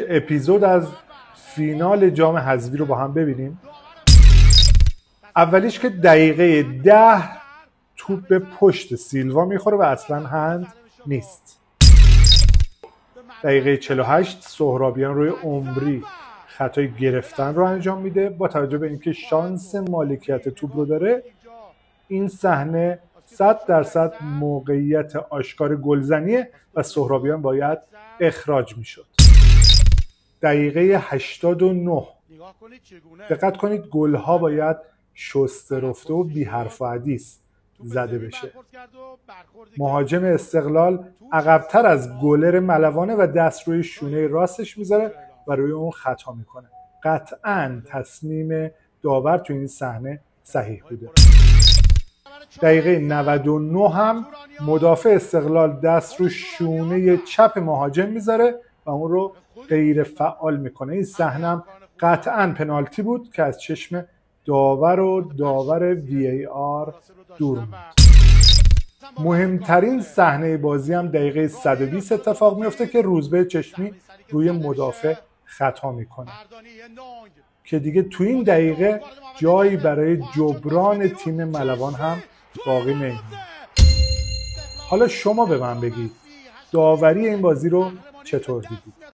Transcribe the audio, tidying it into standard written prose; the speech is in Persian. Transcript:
اپیزود از فینال جام حذفی رو با هم ببینیم. اولیش که دقیقه 10 توپ به پشت سیلوا میخوره و اصلا هند نیست. دقیقه 48 سهرابیان روی عمری خطای گرفتن رو انجام میده. با توجه به اینکه شانس مالکیت توپ رو داره، این صحنه 100% موقعیت آشکار گلزنیه و سهرابیان باید اخراج میشد. دقیقه 89 دقت کنید، گل‌ها باید شسته رفته و بی حرف و حدیث زده بشه. مهاجم استقلال عقب‌تر از گلر ملوانه و دست روی شونه راستش میذاره و روی اون خطا میکنه. قطعاً تصمیم داور تو این صحنه صحیح بوده. دقیقه 99 هم مدافع استقلال دست رو شونه چپ مهاجم میذاره و اون رو غیر فعال میکنه. این صحنه هم قطعاً پنالتی بود که از چشم داور وی آر دور موند. مهمترین صحنه بازی هم دقیقه 120 اتفاق میفته که روزبه چشمی روی مدافع خطا میکنه که دیگه تو این دقیقه جایی برای جبران تیم ملوان هم باقی نمیمونه. حالا شما به من بگید داوری این بازی رو چطور دیدید؟